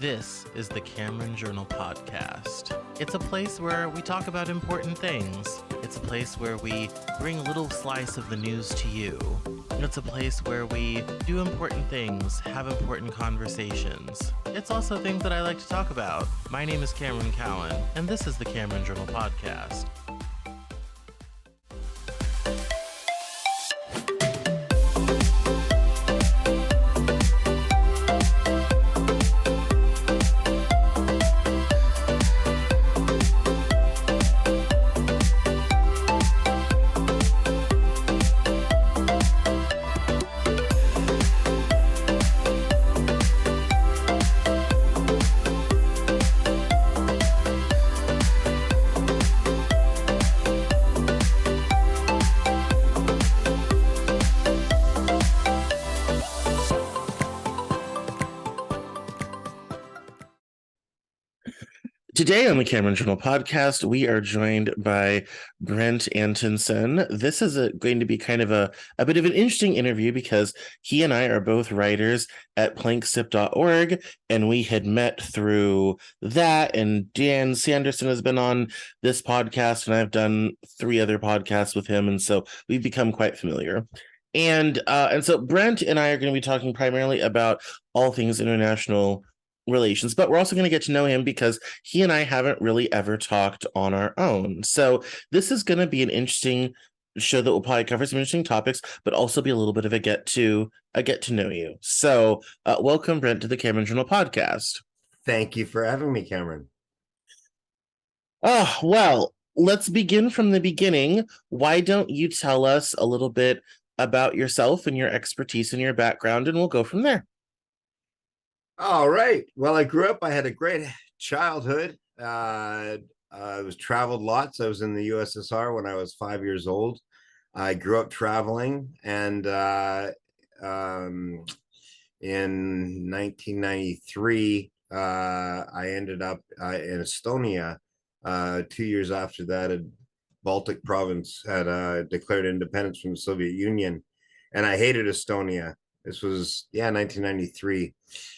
This is the Cameron Journal Podcast. It's a place where we talk about important things. It's a place where we bring a little slice of the news to you. It's a place where we do important things, have important conversations. It's also things that I like to talk about. My name is Cameron Cowan, and this is the Cameron Journal Podcast. Today on the Cameron Journal Podcast, we are joined by Brent Antonson. This is going to be kind of a bit of an interesting interview because he and I are both writers at planksip.org, and we had met through that, and Dan Sanderson has been on this podcast, and I've done 3 other podcasts with him, and so we've become quite familiar. And so Brent and I are going to be talking primarily about all things international relations, but we're also going to get to know him because he and I haven't really ever talked on our own. So this is going to be an interesting show that will probably cover some interesting topics, but also be a little bit of a get to know you. So welcome, Brent, to the Cameron Journal Podcast. Thank you for having me, Cameron. Oh, well, let's begin from the beginning. Why don't you tell us a little bit about yourself and your expertise and your background, and we'll go from there. All right. Well, I grew up, I had a great childhood. I was traveled lots. I was in the USSR when I was 5 years old. I grew up traveling, and in 1993, I ended up in Estonia. 2 years after that, a Baltic province had declared independence from the Soviet Union, and I hated Estonia. This was, 1993.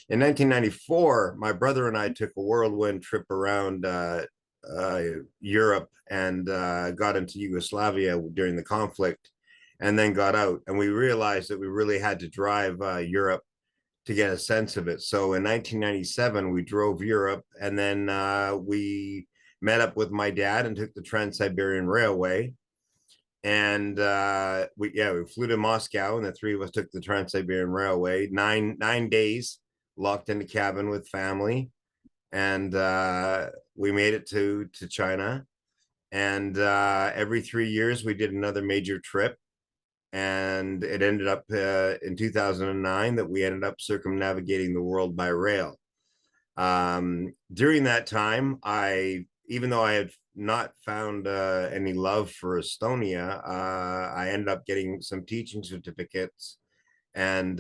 In 1994, my brother and I took a whirlwind trip around Europe and got into Yugoslavia during the conflict, and then got out. And we realized that we really had to drive Europe to get a sense of it. So in 1997, we drove Europe, and then we met up with my dad and took the Trans-Siberian Railway. And we flew to Moscow, and the 3 of us took the Trans-Siberian Railway. Nine days locked in a cabin with family, and we made it to China. And every 3 years we did another major trip, and it ended up in 2009 that we ended up circumnavigating the world by rail. During that time, even though I had not found any love for Estonia, I ended up getting some teaching certificates, and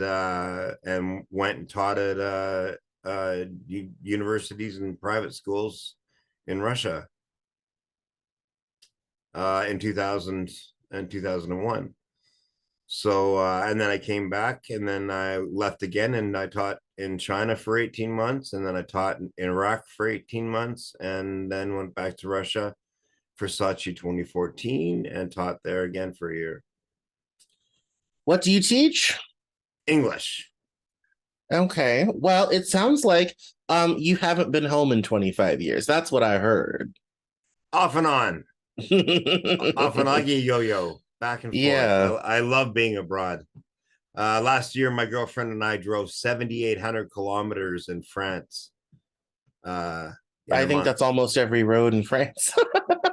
went and taught at universities and private schools in Russia in 2000 and 2001. So and then I came back, and then I left again, and I taught in China for 18 months, and then I taught in Iraq for 18 months, and then went back to Russia for Sochi 2014 and taught there again for a year. What do you teach? English. Okay. Well, it sounds like you haven't been home in 25 years. That's what I heard. Off and on. Off and on, yo-yo. Back and forth. Yeah. I love being abroad. Last year, my girlfriend and I drove 7,800 kilometers in France. I think that's almost every road in France.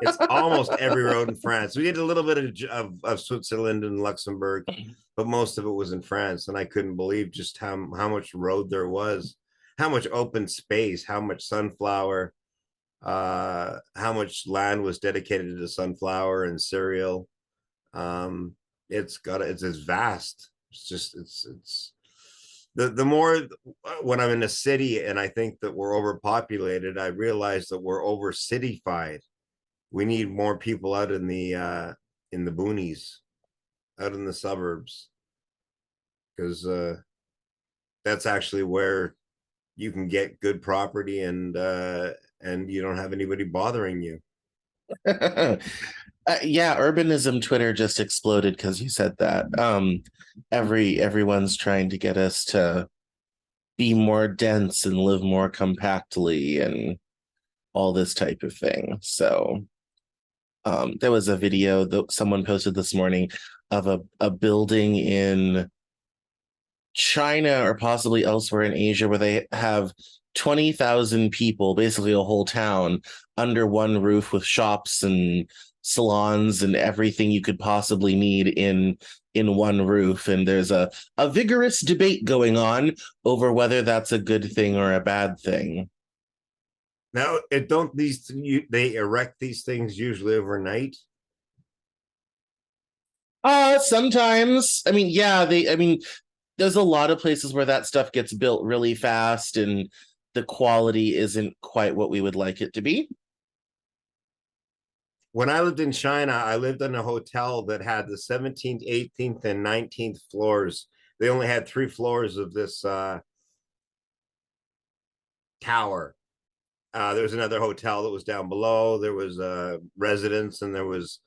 It's almost every road in France. We did a little bit of Switzerland and Luxembourg, but most of it was in France. And I couldn't believe just how much road there was, how much open space, how much sunflower, how much land was dedicated to sunflower and cereal. It's as vast. It's the more when I'm in a city and I think that we're overpopulated, I realize that we're over cityfied. We need more people out in the boonies, out in the suburbs, because that's actually where you can get good property, and you don't have anybody bothering you. Yeah, urbanism Twitter just exploded because you said that. Everyone's trying to get us to be more dense and live more compactly and all this type of thing. So, there was a video that someone posted this morning of a building in China or possibly elsewhere in Asia where they have 20,000 people, basically a whole town, under one roof with shops and salons and everything you could possibly need in one roof. And there's a vigorous debate going on over whether that's a good thing or a bad thing. Now, it don't these they erect these things usually overnight. Sometimes, I mean, yeah, I mean, there's a lot of places where that stuff gets built really fast and the quality isn't quite what we would like it to be. When I lived in China, I lived in a hotel that had the 17th, 18th, and 19th floors. They only had 3 floors of this tower. There was another hotel that was down below. There was a residence, and there was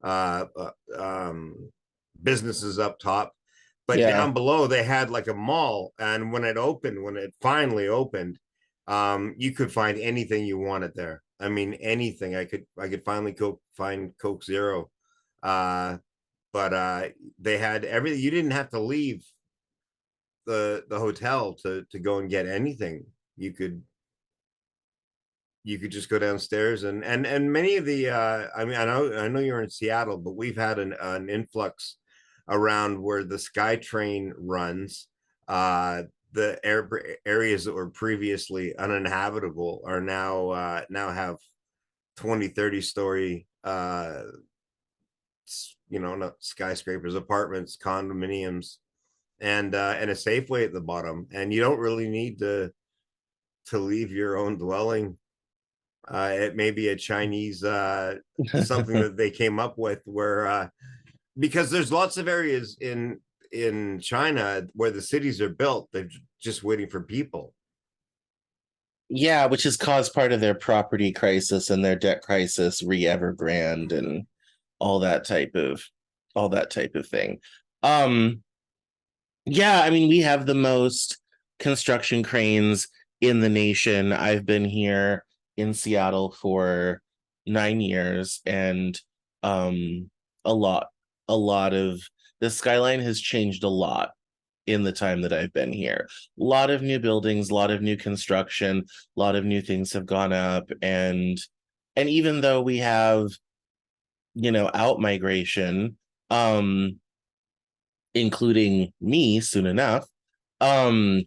uh, uh, um, businesses up top. But Yeah. down below, they had like a mall. And when it finally opened, you could find anything you wanted there. I mean, anything. I could finally find Coke Zero. Uh, but they had everything. You didn't have to leave the hotel to go and get anything. You could you could just go downstairs, and many of the I mean, I know you're in Seattle, but we've had an influx around where the SkyTrain runs. The areas that were previously uninhabitable are now have 20, 30 story not skyscrapers, apartments, condominiums, and a Safeway at the bottom, and you don't really need to leave your own dwelling. It may be a Chinese something that they came up with, where because there's lots of areas in China where the cities are built, they're just waiting for people. Yeah, which has caused part of their property crisis and their debt crisis, re-Evergrande and all that type of all that type of thing. Um, yeah, I mean, we have the most construction cranes in the nation. I've been here in Seattle for 9 years, and um, a lot, a lot of the skyline has changed a lot in the time that I've been here. A lot of new buildings, a lot of new construction, a lot of new things have gone up, and even though we have, out migration, um, including me soon enough, um,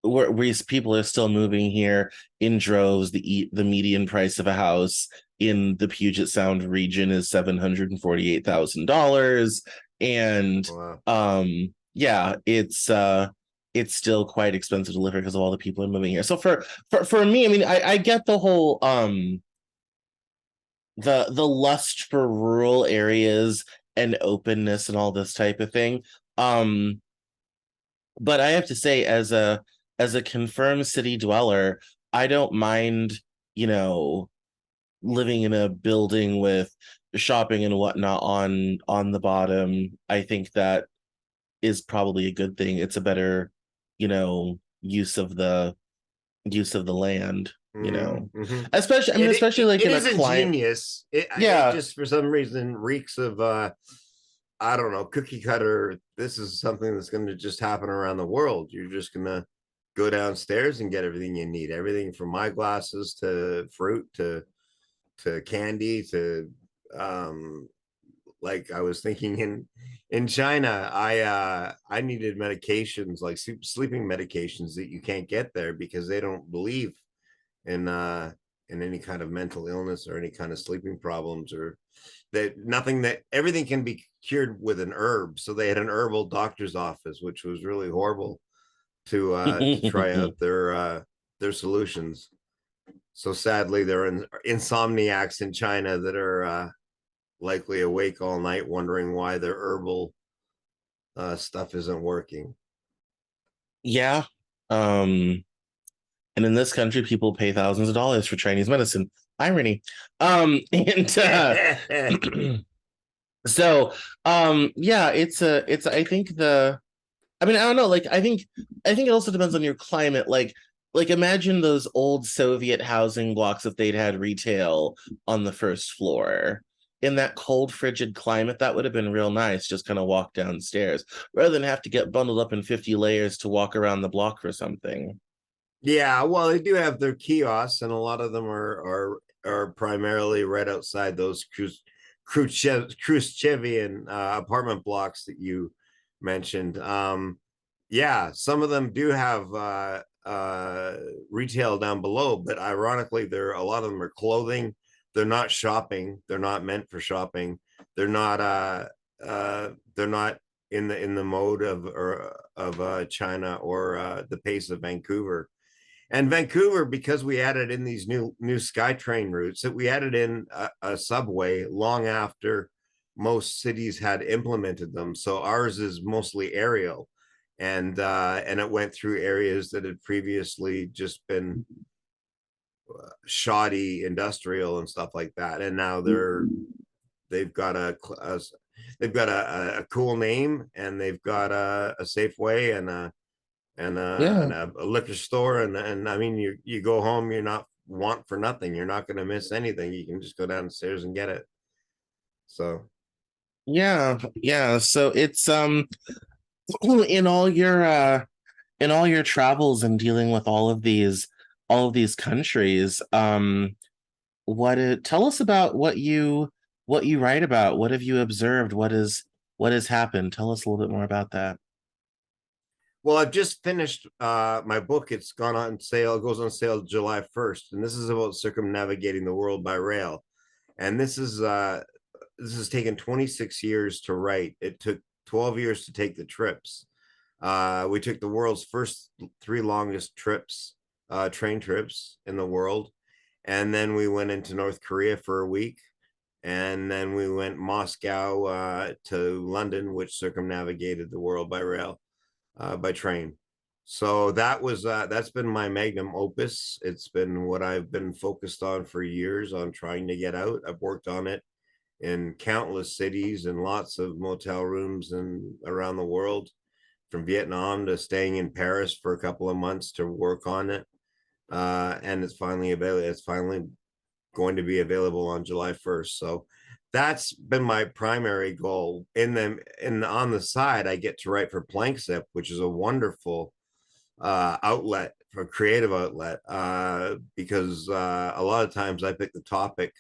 where people are still moving here in droves. The median price of a house in the Puget Sound region is $748,000, and Wow. yeah, it's still quite expensive to live here because of all the people are moving here. So for me, I mean, I get the whole the lust for rural areas and openness and all this type of thing. Um, but I have to say, as a confirmed city dweller, I don't mind, you know, living in a building with shopping and whatnot on the bottom. I think that is probably a good thing. It's a better, use of the land, Mm-hmm. Especially, I mean, especially like It in a is client. ingenious. It Yeah. just for some reason reeks of I don't know, cookie cutter. This is something that's going to just happen around the world. You're just going to go downstairs and get everything you need, everything from eyeglasses to fruit to candy to um like I was thinking in China, I needed medications like sleeping medications that you can't get there because they don't believe in uh in any kind of mental illness or any kind of sleeping problems, or that nothing, that everything can be cured with an herb. So they had an herbal doctor's office, which was really horrible to try out their solutions. So sadly, there are insomniacs in China that are likely awake all night wondering why their herbal stuff isn't working. Yeah. Um, And in this country, people pay thousands of dollars for Chinese medicine. Irony. And so yeah, it's I think I mean, I don't know. Like, I think it also depends on your climate. Like imagine those old Soviet housing blocks if they'd had retail on the first floor. In that cold, frigid climate, that would have been real nice. Just kind of walk downstairs rather than have to get bundled up in 50 layers to walk around the block for something. Yeah, well, they do have their kiosks, and a lot of them are primarily right outside those Khrushchevian apartment blocks that you mentioned. Yeah, some of them do have retail down below, but ironically, there a lot of them are clothing. They're not shopping. They're not meant for shopping. They're not in the mode of China or the pace of Vancouver. And Vancouver, because we added in these new SkyTrain routes, that we added in a subway long after most cities had implemented them. So ours is mostly aerial, and it went through areas that had previously just been shoddy industrial and stuff like that. And now they've got a cool name, and they've got a Safeway and Yeah. a liquor store, and I mean, you go home, you're not want for nothing. You're not going to miss anything. You can just go downstairs and get it. So Yeah. Yeah. So it's in all your in all your travels and dealing with all of these countries, tell us about what you write about. What have you observed? What has happened? Tell us a little bit more about that. well, I've just finished my book. It's gone on sale. It goes on sale July 1st, and this is about circumnavigating the world by rail. And this has taken 26 years to write. It took 12 years to take the trips. We took the world's first three longest trips, train trips in the world. And then we went into North Korea for a week. And then we went Moscow to London, which circumnavigated the world by rail, by train. So that's been my magnum opus. It's been what I've been focused on for years on trying to get out. I've worked on it in countless cities and lots of motel rooms and around the world, from Vietnam to staying in Paris for a couple of months to work on it. And it's finally available. It's finally going to be available on July 1st. So that's been my primary goal. And on the side, I get to write for Planksip, which is a wonderful outlet, for creative outlet, because a lot of times I pick the topic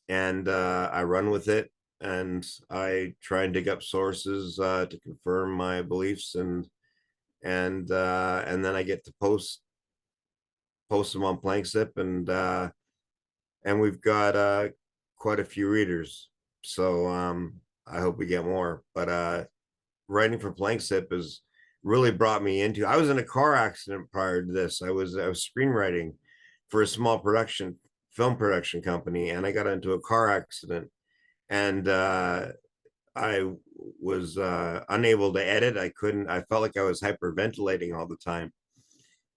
and I run with it, and I try and dig up sources to confirm my beliefs, and then I get to post them on Planksip, and we've got quite a few readers. So I hope we get more. But writing for Planksip has really brought me into. I was in a car accident prior to this. I was screenwriting for a small film production company, and I got into a car accident, and I was unable to edit. I couldn't. I felt like I was hyperventilating all the time.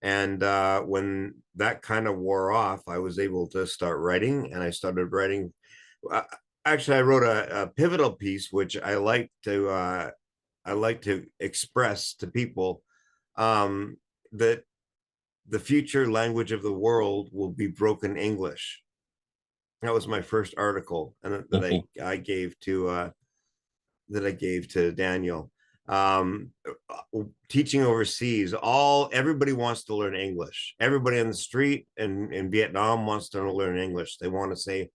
And when that kind of wore off, I was able to start writing, and I started writing. Uh, Actually, I wrote a pivotal piece, which I like to express to people, that the future language of the world will be broken English. That was my first article, and I gave to Daniel. Um, Teaching overseas, everybody wants to learn English. Everybody on the street in Vietnam wants to learn English. They want to say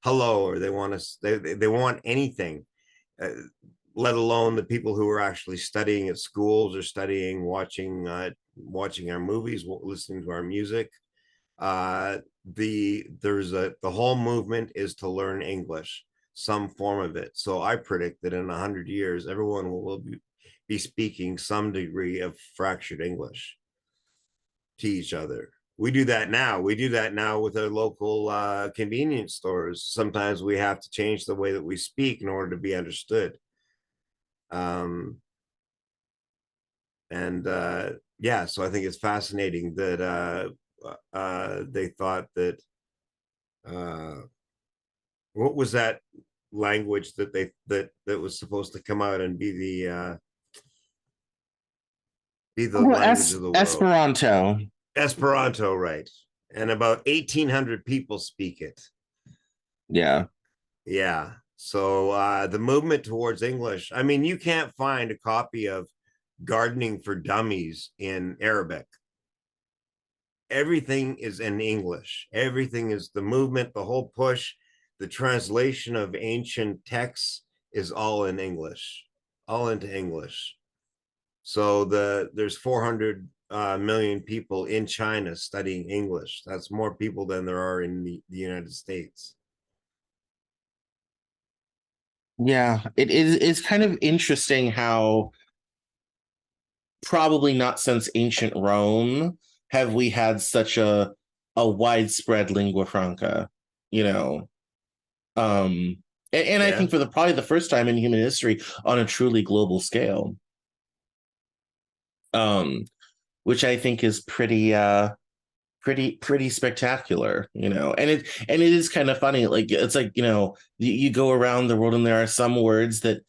hello, or they want anything. Uh, Let alone the people who are actually studying at schools or studying, watching our movies, listening to our music. The whole movement is to learn English, some form of it. So I predict that in 100 years, everyone will be speaking some degree of fractured English to each other. We do that now. We do that now with our local convenience stores. Sometimes we have to change the way that we speak in order to be understood. Um, and Yeah, so I think it's fascinating that they thought that uh, what was that language that that was supposed to come out and be the Oh, language of the world. Esperanto. Esperanto, right? And about 1,800 people speak it. Yeah. Yeah. So the movement towards English. I mean, you can't find a copy of Gardening for Dummies in Arabic. Everything is in English. Everything is the movement, the whole push, the translation of ancient texts is all in English, all into English. So there's 400 million people in China studying English. That's more people than there are in the United States. Yeah. It is it's kind of interesting how probably not since ancient Rome have we had such a widespread lingua franca, you know. And I Yeah. think for the probably the first time in human history on a truly global scale. Um, which I think is pretty spectacular, you know. And it is kind of funny. Like it's like, you know, you go around the world and there are some words that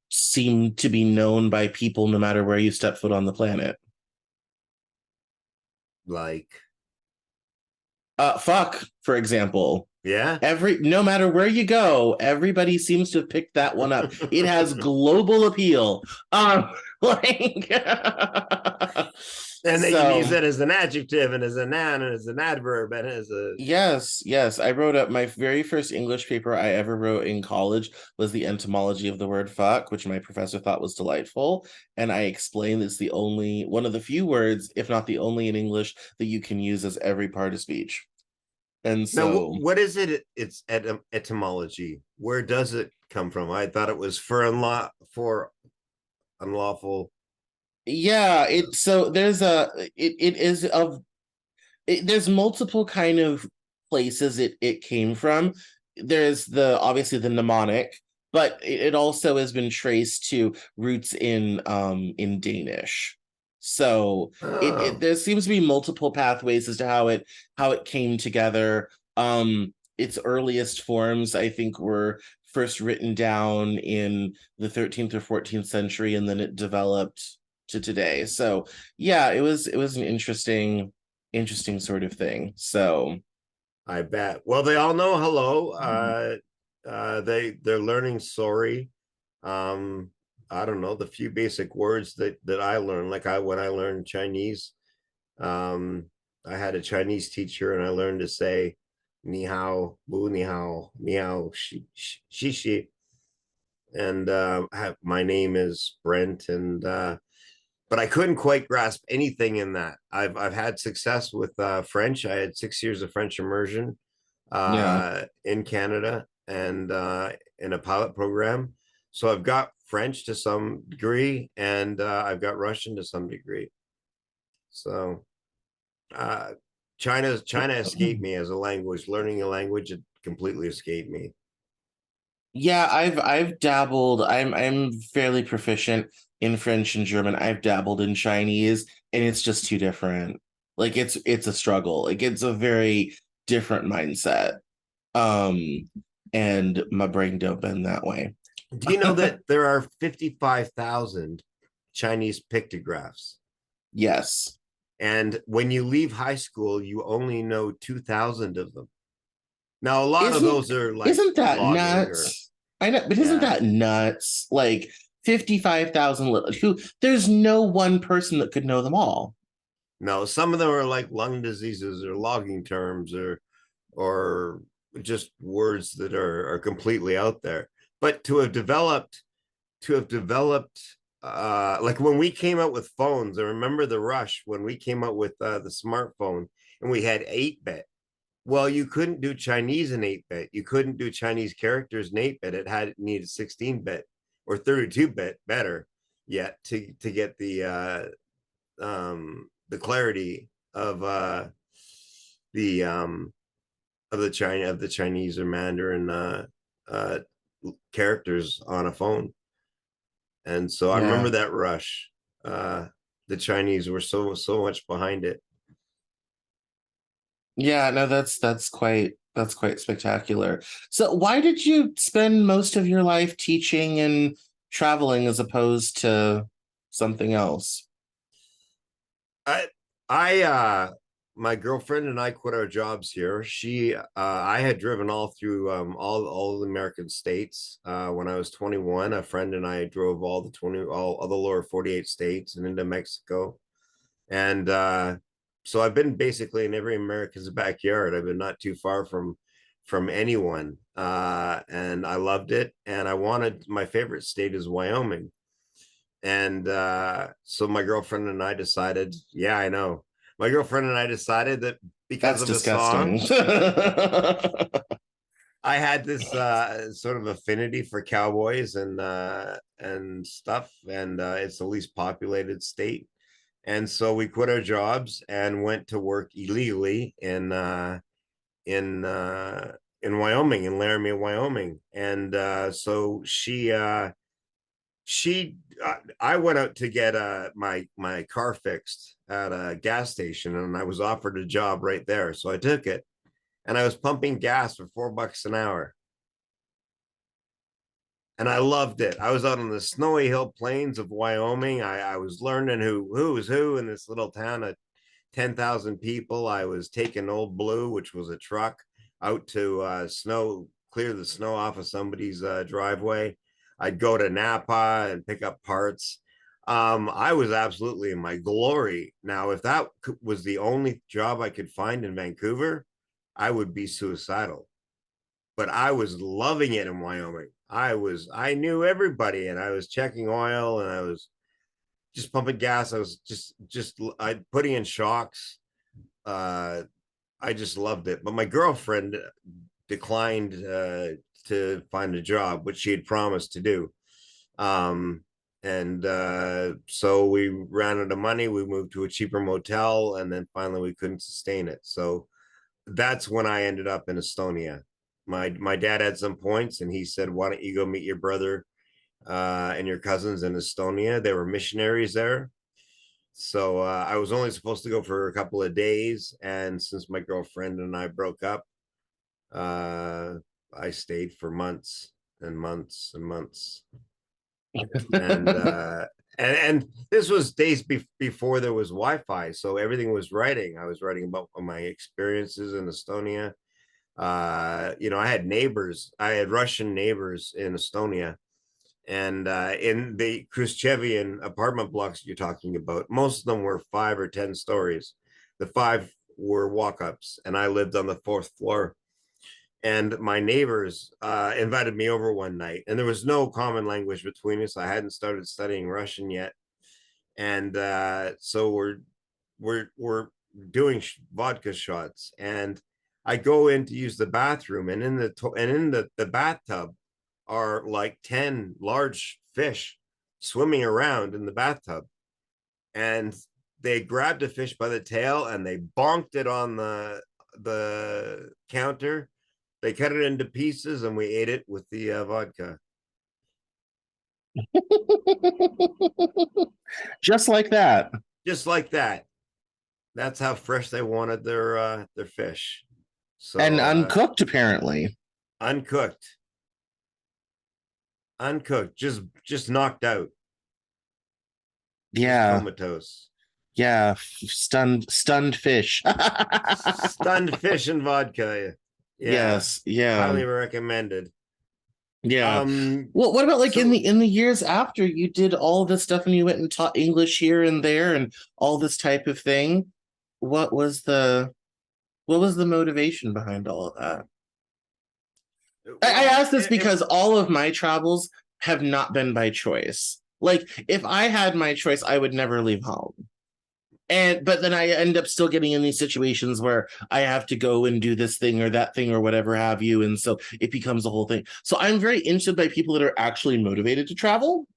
seem to be known by people no matter where you step foot on the planet. Like, Fuck, for example. yeah. Every no matter where you go, everybody seems to have picked that one up. It has global appeal. Like And they can use so that as an adjective and as a noun and as an adverb and as a yes. I wrote up my very first English paper I ever wrote in college was the etymology of the word fuck, which my professor thought was delightful. And I explained it's the only one of the few words, if not the only in English, that you can use as every part of speech. And now. so What is it? It's etymology. Where does it come from? I thought it was for unlawful. yeah, it so there's a it is of there's multiple kind of places it came from. There's the obviously the mnemonic, but it also has been traced to roots in Danish. So it Oh, there seems to be multiple pathways as to how it came together. Its earliest forms, I think, were first written down in the 13th or 14th century, and then it developed to today. So yeah, it was an interesting sort of thing. So I bet. Well, they all know hello. They're learning sorry. Um, I don't know the few basic words that I learned. Like when I learned Chinese, um, I had a Chinese teacher, and I learned to say "ni hao," "bu ni hao," "shi," and my name is Brent, and but I couldn't quite grasp anything in that. I've had success with French. I had 6 years of French immersion yeah. in Canada and in a pilot program. So I've got French to some degree, and I've got Russian to some degree. So uh, China escaped me as a language. Learning a language, it completely escaped me. Yeah, I've dabbled. I'm fairly proficient in French and German. I've dabbled in Chinese, and it's just too different. Like it's a struggle. Like it's a very different mindset. Um, and my brain don't bend that way. Do you know that there are 55,000 Chinese pictographs? Yes. And when you leave high school, you only know 2,000 of them. Now, a lot of Isn't those are like isn't that logging or, nuts? I know, but isn't yeah. that nuts? Like 55,000 who there's no one person that could know them all. No, some of them are like lung diseases or logging terms or just words that are completely out there. But to have developed like when we came out with phones, I remember the rush when we came out with the smartphone and we had 8-bit. Well, you couldn't do Chinese in 8-bit. You couldn't do Chinese characters in 8-bit. It needed 16-bit or 32-bit better yet to get the clarity the of the Chinese or Mandarin uh characters on a phone. And so I remember Yeah. that rush. The Chinese were so much behind it. Yeah, no, that's quite spectacular. So why did you spend most of your life teaching and traveling as opposed to something else? I I my girlfriend and I quit our jobs here. I had driven all through all the American states. When I was 21, a friend and I drove all the lower 48 states and into Mexico. And so I've been basically in every American's backyard. I've been not too far from anyone. And I loved it. And I wanted my favorite state is Wyoming. And so my girlfriend and I decided, yeah, I know. My girlfriend and I decided that because That's of a disgusting. song, I had this sort of affinity for cowboys and stuff, and it's the least populated state. And so we quit our jobs and went to work illegally in in Wyoming, in Laramie, Wyoming. And so I went out to get my car fixed at a gas station, and I was offered a job right there, so I took it, and I was pumping gas for $4 an hour, and I loved it. I was out on the snowy hill plains of Wyoming. I was learning who was who in this little town of 10,000 people. I was taking Old Blue, which was a truck, out to clear the snow off of somebody's driveway. I'd go to Napa and pick up parts. I was absolutely in my glory. Now, if that was the only job I could find in Vancouver, I would be suicidal. But I was loving it in Wyoming. I knew everybody, and I was checking oil, and I was just pumping gas. I was just I putting in shocks. Uh, I just loved it. But my girlfriend declined to find a job, which she had promised to do. Um, and so we ran out of money. We moved to a cheaper motel, and then finally we couldn't sustain it. So that's when I ended up in Estonia. My dad had some points, and he said, "Why don't you go meet your brother and your cousins in Estonia?" They were missionaries there. So I was only supposed to go for a couple of days, and since my girlfriend and I broke up, uh, I stayed for months and months and months. And and this was days before there was Wi-Fi, so everything was writing. I was writing about my experiences in Estonia. I had neighbors. I had Russian neighbors in Estonia, and in the Khrushchevian apartment blocks you're talking about, most of them were 5 or 10 stories. The five were walk-ups, and I lived on the fourth floor. And my neighbors invited me over one night, and there was no common language between us. I hadn't started studying Russian yet, and so we're doing vodka shots, and I go in to use the bathroom, and in the bathtub are like 10 large fish swimming around in the bathtub. And they grabbed a fish by the tail and they bonked it on the counter. They cut it into pieces and we ate it with the vodka. Just like that. Just like that. That's how fresh they wanted their fish. And So uncooked, apparently. uncooked, uncooked, just knocked out, just Yeah. comatose. Yeah. Stunned fish. Stunned fish and vodka. Yeah, Yes. Yeah. highly recommended. Yeah. Um, Well, what about like in so the years after you did all this stuff and you went and taught English here and there and all this type of thing? What was the motivation behind all of that? I well, ask this because all of my travels have not been by choice. Like if I had my choice, I would never leave home. And but then I end up still getting in these situations where I have to go and do this thing or that thing or whatever have you. And so it becomes a whole thing. So I'm very interested by people that are actually motivated to travel.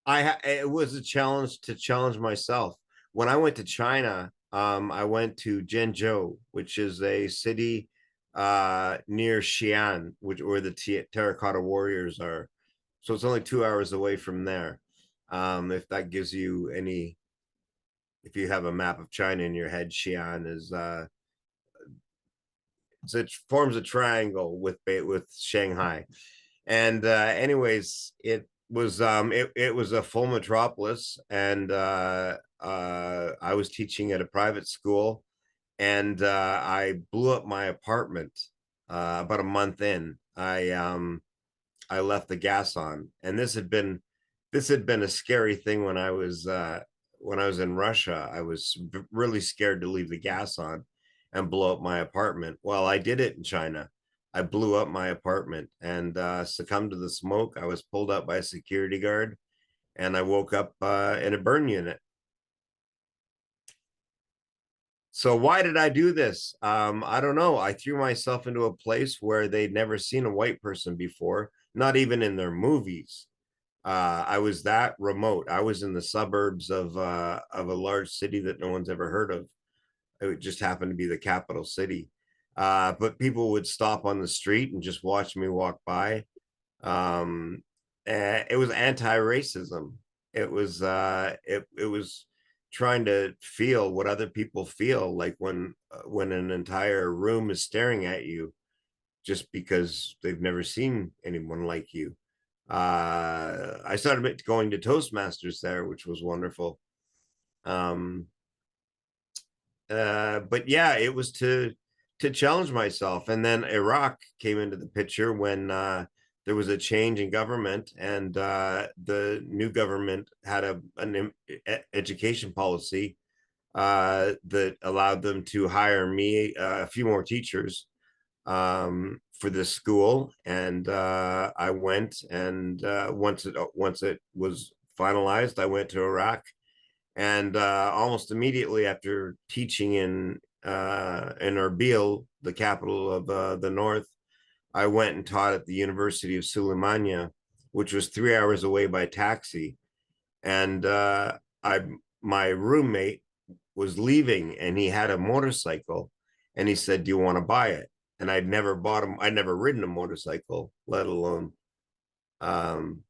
it was a challenge to challenge myself. When I went to China, I went to Zhengzhou, which is a city near Xi'an, where the terracotta warriors are. So it's only 2 hours away from there. If that gives you any, if you have a map of China in your head, Xi'an is So it forms a triangle with Shanghai. And anyways, it was a full metropolis, and I was teaching at a private school, and I blew up my apartment about a month in. I left the gas on, and this had been a scary thing when I was in Russia. I was really scared to leave the gas on and blow up my apartment. Well, I did it in China. I blew up my apartment and succumbed to the smoke. I was pulled up by a security guard, and I woke up in a burn unit. So why did I do this? I don't know. I threw myself into a place where they'd never seen a white person before, not even in their movies. I was that remote. I was in the suburbs of a large city that no one's ever heard of. It just happened to be the capital city. But people would stop on the street and just watch me walk by. Um, it was anti-racism. It was trying to feel what other people feel like when an entire room is staring at you just because they've never seen anyone like you. I started going to Toastmasters there, which was wonderful. Um, but yeah, it was to challenge myself. And then Iraq came into the picture when there was a change in government, and the new government had an education policy that allowed them to hire me, a few more teachers for this school, and I went, and once it was finalized, I went to Iraq, and almost immediately after teaching in Erbil, the capital of the north, I went and taught at the University of Suleimania, which was 3 hours away by taxi, and I my roommate was leaving, and he had a motorcycle, and he said, "Do you want to buy it?" And I'd never bought him. I'd never ridden a motorcycle, let alone um,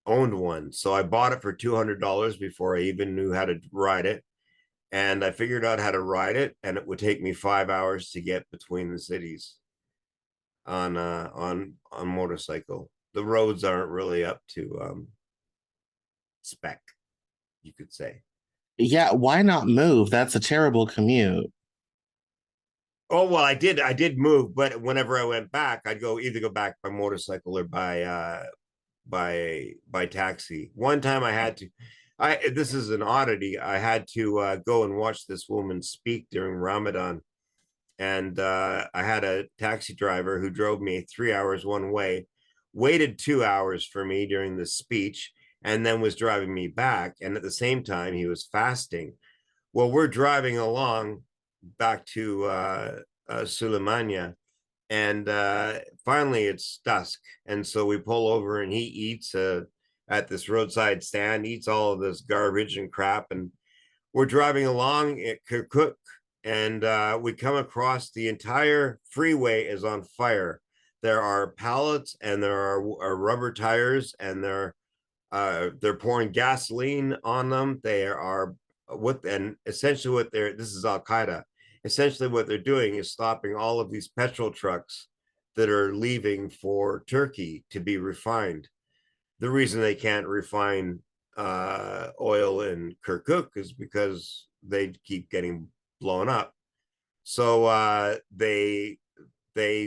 owned one. So I bought it for $200 before I even knew how to ride it. And I figured out how to ride it, and it would take me 5 hours to get between the cities on motorcycle. The roads aren't really up to spec, you could say. Yeah, why not move? That's a terrible commute. Oh well, I did move, but whenever I went back, I'd go either go back by motorcycle or by taxi. One time I had to, I this is an oddity. I had to go and watch this woman speak during Ramadan, and I had a taxi driver who drove me 3 hours one way, waited 2 hours for me during the speech, and then was driving me back. And at the same time, he was fasting. Well, we're driving along back to Suleimania, and finally it's dusk, and so we pull over, and he eats at this roadside stand, eats all of this garbage and crap, and we're driving along at Kirkuk, and we come across the entire freeway is on fire. There are pallets, and there are rubber tires, and they're pouring gasoline on them. They are what and essentially what they're this is Al Qaeda. Essentially, what they're doing is stopping all of these petrol trucks that are leaving for Turkey to be refined. The reason they can't refine oil in Kirkuk is because they keep getting blown up. So they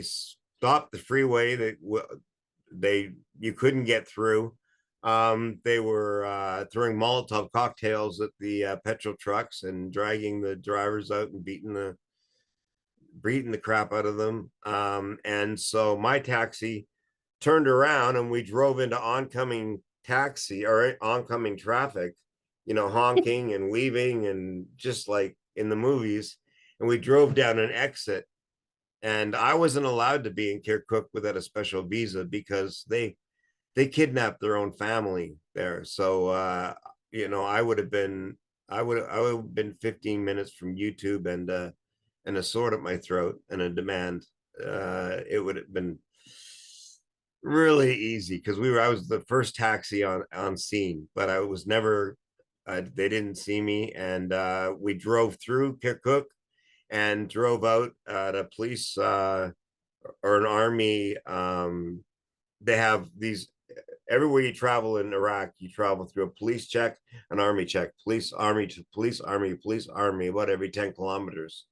stopped the freeway. They you couldn't get through. They were throwing Molotov cocktails at the petrol trucks and dragging the drivers out and beating the crap out of them. And so my taxi turned around, and we drove into oncoming taxi or oncoming traffic, honking and weaving and just like in the movies. And we drove down an exit, and I wasn't allowed to be in Kirkuk without a special visa because they kidnapped their own family there. So I would have been 15 minutes from YouTube and a sword at my throat and a demand. It would have been really easy because I was the first taxi on scene, but I was never they didn't see me, and we drove through Kirkuk, and drove out at a police or an army. They have these everywhere you travel in Iraq, you travel through a police check, an army check, police, army to police, army, police, army, about every 10 kilometers.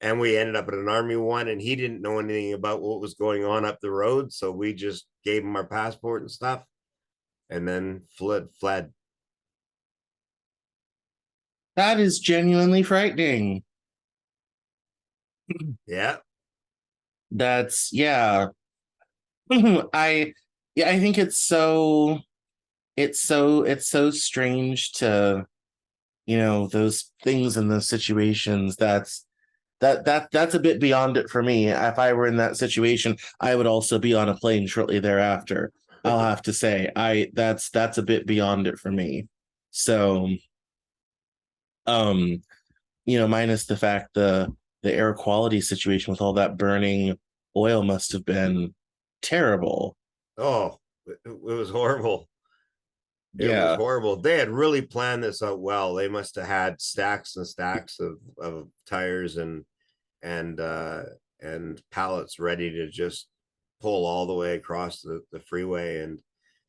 And we ended up at an army one, and he didn't know anything about what was going on up the road. So we just gave him our passport and stuff and then fled. That is genuinely frightening. Yeah. That's yeah. I yeah, I think it's so strange to, those things and those situations. That's a bit beyond it for me. If I were in that situation, I would also be on a plane shortly thereafter. I'll have to say, that's a bit beyond it for me. So, um, minus the fact the air quality situation with all that burning oil must have been terrible. Oh, it was horrible. It was Yeah. horrible. They had really planned this out well. They must have had stacks and stacks of tires and uh and pallets ready to just pull all the way across the freeway. And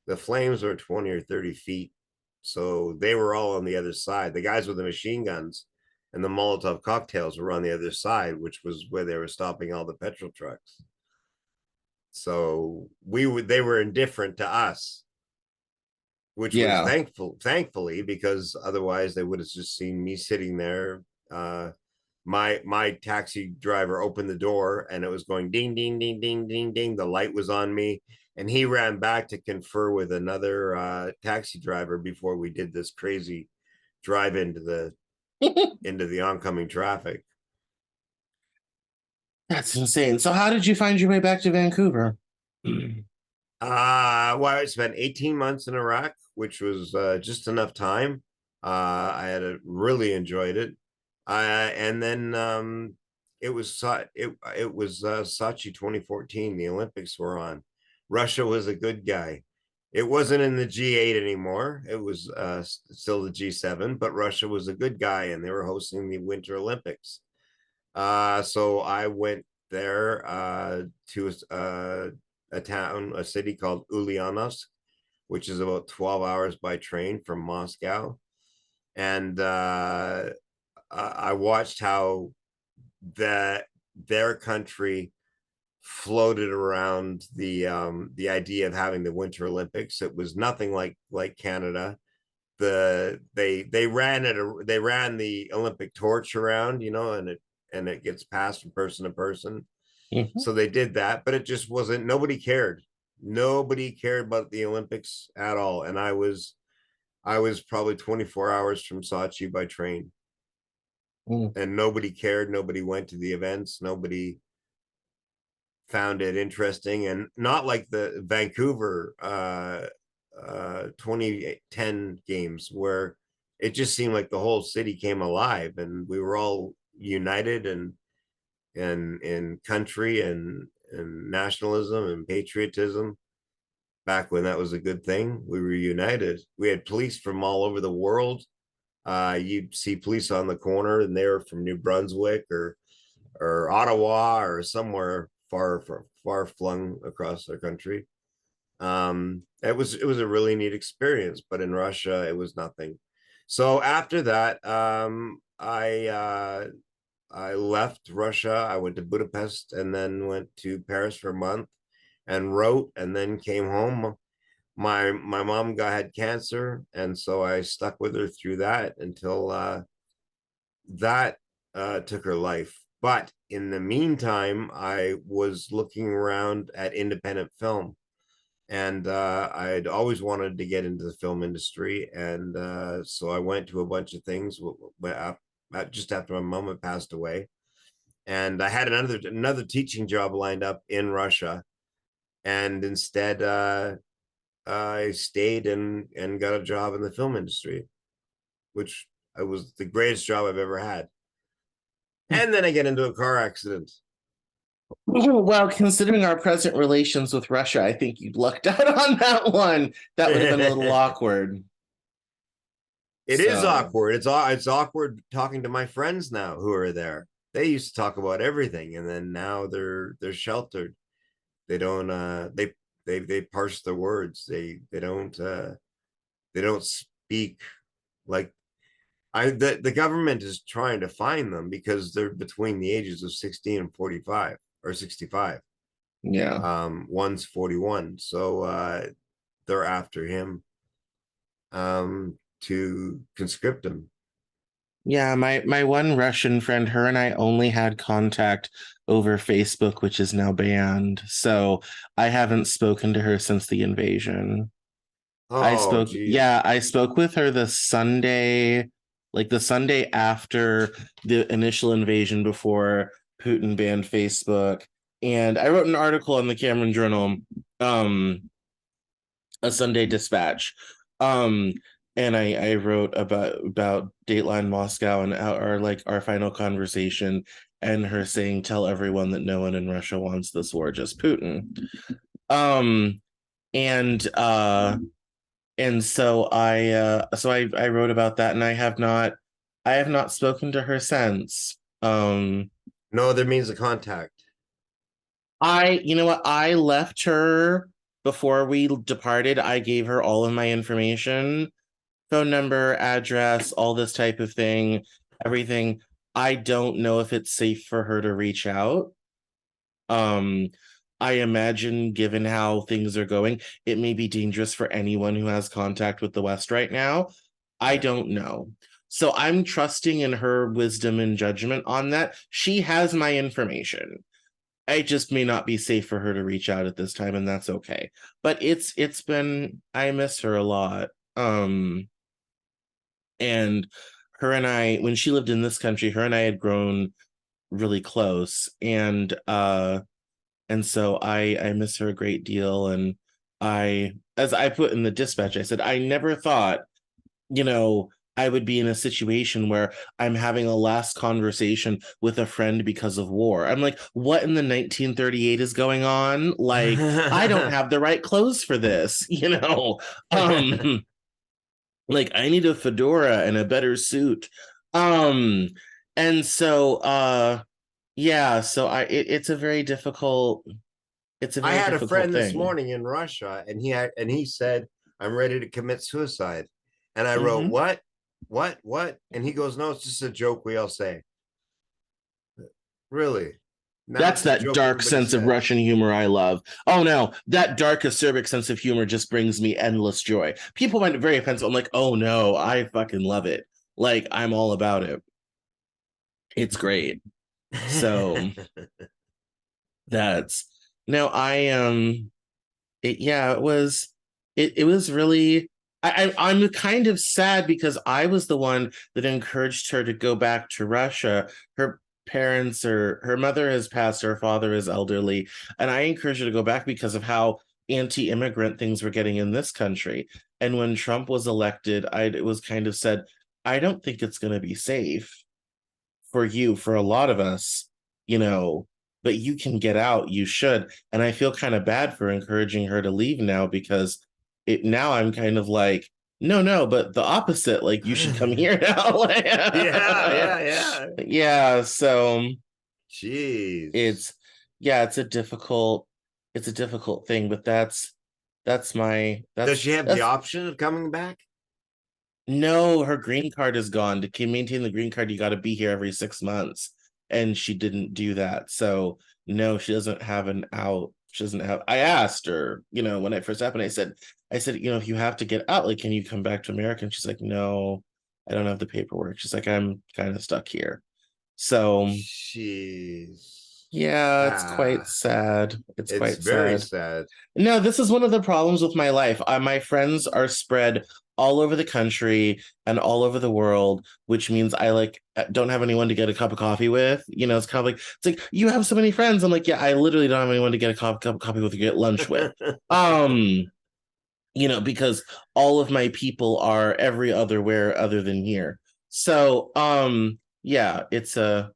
the flames were 20 or 30 feet. So they were all on the other side. The guys with the machine guns and the Molotov cocktails were on the other side, which was where they were stopping all the petrol trucks. So they were indifferent to us, which was Yeah. thankfully, because otherwise they would have just seen me sitting there. My taxi driver opened the door and it was going ding ding ding ding ding ding. The light was on me, and he ran back to confer with another taxi driver before we did this crazy drive into the oncoming traffic. That's insane. So how did you find your way back to Vancouver? Well, I spent 18 months in Iraq, which was just enough time. I had really enjoyed it. And then it was Sochi 2014. The Olympics were on. Russia was a good guy. It wasn't in the G8 anymore. It was still the G7, but Russia was a good guy, and they were hosting the Winter Olympics. So I went there to a town, a city called Ulyanovsk, which is about 12 hours by train from Moscow. And I watched how their country floated around the idea of having the Winter Olympics. It was nothing like Canada. They ran the Olympic torch around, and it gets passed from person to person. Mhm. So they did that, but it just wasn't. Nobody cared. Nobody cared about the Olympics at all. And I was probably 24 hours from Sochi by train, Mm. and nobody cared. Nobody went to the events. Nobody found it interesting, and not like the Vancouver 2010 games where it just seemed like the whole city came alive and we were all united and in country and nationalism and patriotism. Back when that was a good thing, we were united. We had police from all over the world. You'd see police on the corner, and they were from New Brunswick or Ottawa or somewhere far flung across the country. It was a really neat experience, but in Russia it was nothing. So after that, I left Russia. I went to Budapest and then went to Paris for a month and wrote, and then came home. My mom had cancer, and so I stuck with her through that until that took her life. But in the meantime, I was looking around at independent film, and I'd always wanted to get into the film industry, and so I went to a bunch of things just after my mom had passed away, and I had another teaching job lined up in Russia, and instead I stayed and got a job in the film industry, which I was the greatest job I've ever had. And then I get into a car accident. Well, considering our present relations with Russia, I think you lucked out on that one. That would have been a little It awkward. is So, awkward. It's awkward talking to my friends now who are there. they used to talk about everything, and then now they're sheltered. They don't they parse their words. They don't speak like the government is trying to find them because they're between the ages of 16 and 45 or 65. Yeah. One's 41. So they're after him to conscript him. Yeah, my one Russian friend, her and I only had contact over Facebook, which is now banned. So I haven't spoken to her since the invasion. Oh, geez. Yeah, I spoke with her the Sunday, like the Sunday after the initial invasion before Putin banned Facebook. And I wrote an article in the Cameron Journal, um, a Sunday Dispatch. Um, and I wrote about Dateline Moscow and our final conversation and her saying, tell everyone that no one in Russia wants this war, just Putin. Um, and so I wrote about that, and I have not spoken to her since. No other means of contact. You know what, I left her before we departed. I gave her all of my information, phone number, address, all this type of thing, everything. I don't know if it's safe for her to reach out. Um, I imagine, given how things are going, it may be dangerous for anyone who has contact with the West right now. I Yeah. don't know. So I'm trusting in her wisdom and judgment on that. She has my information. It just may not be safe for her to reach out at this time, and that's okay. But it's been, I miss her a lot. And her and I, when she lived in this country, her and I had grown really close. And so I miss her a great deal. And as I put in the dispatch, I said, I never thought, you know, I would be in a situation where I'm having a last conversation with a friend because of war. I'm like, what in the 1938 is going on? Like, I don't have the right clothes for this, you know? Um, like I need a fedora and a better suit. Um, and so yeah, so it's a very difficult, it's a I very had a difficult friend this thing. morning in Russia, and he said, "I'm ready to commit suicide," and I wrote, Hmm. what?" And he goes, "No, it's just a joke we all say." Really? Now That's it's a that joke dark everybody sense of says. Russian humor I love. Oh no, that dark acerbic sense of humor just brings me endless joy. People find it very offensive. I'm like, oh no, I fucking love it. Like I'm all about it. It's great. So that's now yeah, it was really, I'm kind of sad because I was the one that encouraged her to go back to Russia. Her parents, or her mother has passed, her father is elderly, and I encouraged her to go back because of how anti-immigrant things were getting in this country. And when Trump was elected, it was kind of said, I don't think it's going to be safe for you, for a lot of us, you know, but you can get out, you should. And I feel kind of bad for encouraging her to leave now, because now I'm kind of like, no, no, but the opposite, like you should come here now. Yeah, yeah, yeah. Yeah, so Jeez. it's, yeah, it's a difficult thing, but that's my Does she have the that's option of coming back? no, her green card is gone. To maintain the green card, you got to be here every 6 months. And she didn't do that. So, no, she doesn't have an out. She doesn't have. I asked her, when it first happened, I said, if you have to get out, like, can you come back to America? And she's like, no, I don't have the paperwork. She's like, I'm kind of stuck here. So, Jeez. yeah, it's quite Ah, sad. It's it's quite very sad. sad. No, this is one of the problems with my life. My friends are spread all over the country and all over the world, which means I don't have anyone to get a cup of coffee with. It's kind of like, it's like you have so many friends. I'm like, yeah, I literally don't have anyone to get a cup of coffee with or get lunch with. Um, because all of my people are every other where other than here. So, yeah, it's a.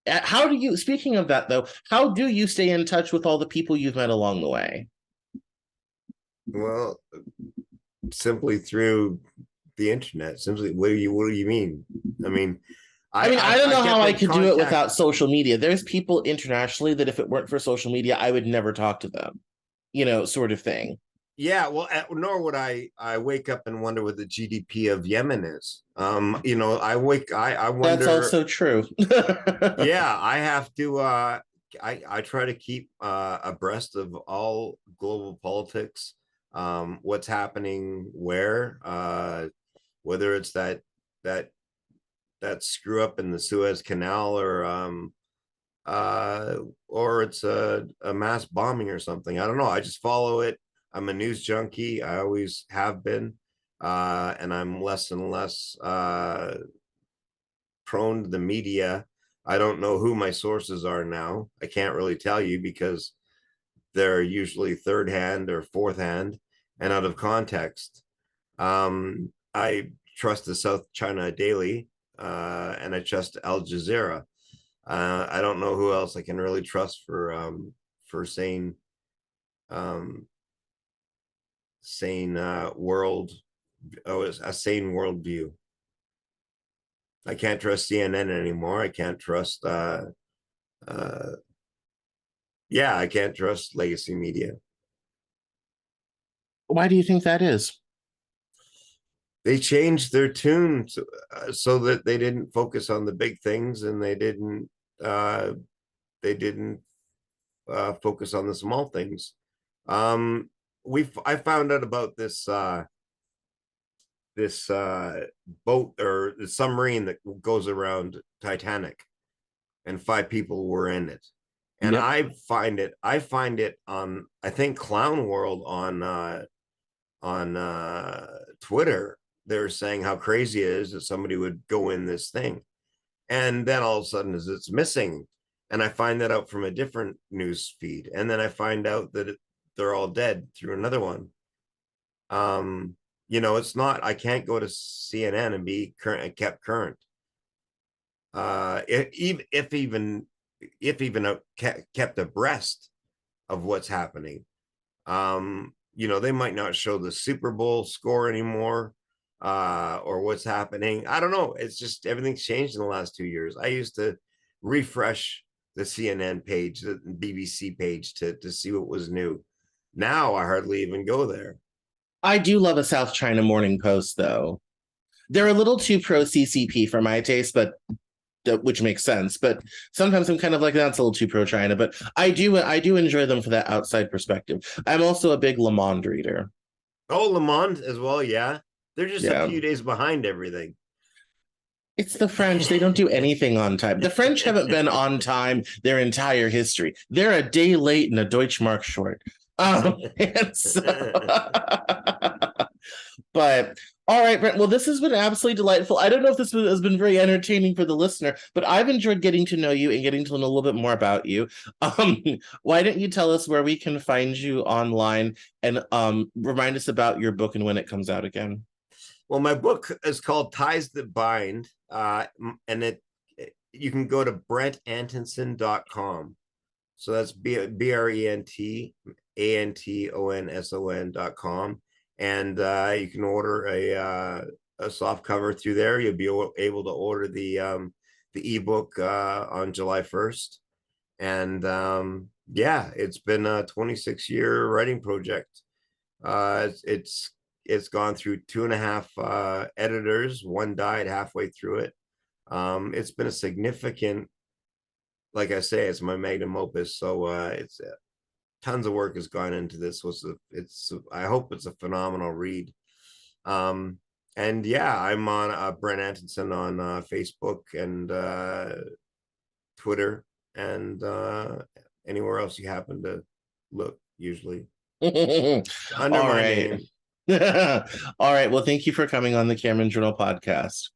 How do you? Speaking of that, though, how do you stay in touch with all the people you've met along the way? Well, simply through the internet. Simply, what do you mean? I mean, I mean, I don't I know how kept I in could do it contact. without social media. There's people internationally that if it weren't for social media, I would never talk to them, sort of thing. Yeah, well, nor would I wake up and wonder what the GDP of Yemen is. I That's wonder. also true. Yeah, I have to. I try to keep abreast of all global politics, what's happening where, whether it's that that screw up in the Suez Canal, uh, or it's a mass bombing or something. I don't know. I just follow it. I'm a news junkie. I always have been, and I'm less and less prone to the media. I don't know who my sources are now. I can't really tell you because they're usually third hand or fourth hand and out of context. I trust the South China Daily, and I trust Al Jazeera. I don't know who else I can really trust for um, sane world, a sane worldview. I can't trust CNN anymore. I can't trust uh, yeah, I can't trust legacy media. Why do you think that is? They changed their tune so that they didn't focus on the big things, and uh, they didn't focus on the small things. Um, I found out about this boat or the submarine that goes around Titanic, and 5 people were in it. And Yep. I find it on, I think, Clown World on Twitter. They're saying how crazy it is that somebody would go in this thing, and then all of a sudden it's missing. And I find that out from a different news feed, and then I find out that they're all dead through another one. Um, it's not. I can't go to CNN and be current, kept current. If even kept abreast of what's happening. They might not show the Super Bowl score anymore, or what's happening. I don't know. It's just everything's changed in the last 2 years. I used to refresh the CNN page, the BBC page to see what was new. Now I hardly even go there. I do love a South China Morning Post, though. They're a little too pro CCP for my taste, but which makes sense. But sometimes I'm kind of like that's a little too pro China. But I do enjoy them for that outside perspective. I'm also a big Le Monde reader. Oh, Le Monde as well. Yeah, they're just a Yeah. few days behind everything. It's the French. They don't do anything on time. The French haven't been on time their entire history. They're a day late and a Deutschmark short. But all right, Brent. Well, this has been absolutely delightful. I don't know if this has been very entertaining for the listener, but I've enjoyed getting to know you and getting to learn a little bit more about you. Um, why don't you tell us where we can find you online and remind us about your book and when it comes out again? Well, my book is called Ties That Bind, and you can go to brentantonson.com. So that's BRENTANTONSON.com. And you can order a soft cover through there. You'll be able to order the ebook on July 1st. And yeah, it's been a 26-year writing project. It's gone through 2.5 editors. One died halfway through it. It's been a significant, like I say, it's my magnum opus. So it's tons of work has gone into this. I hope it's a phenomenal read. And yeah, I'm on Brent Antonson on Facebook and Twitter, and anywhere else you happen to look, usually under All my right. name. All right. Well, thank you for coming on the Cameron Journal podcast.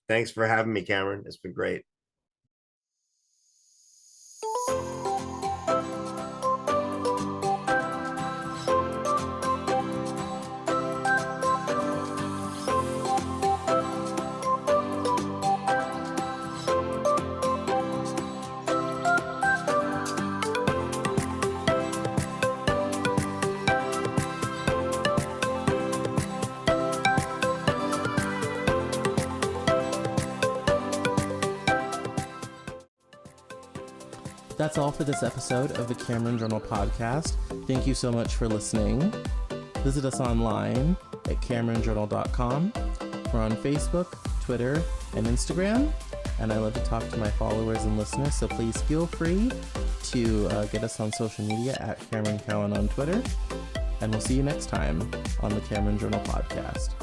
Thanks for having me, Cameron. It's been great. That's all for this episode of the Cameron Journal podcast. Thank you so much for listening. Visit us online at CameronJournal.com. We're on Facebook, Twitter, and Instagram. And I love to talk to my followers and listeners, so please feel free to get us on social media at Cameron Cowan on Twitter. And we'll see you next time on the Cameron Journal podcast.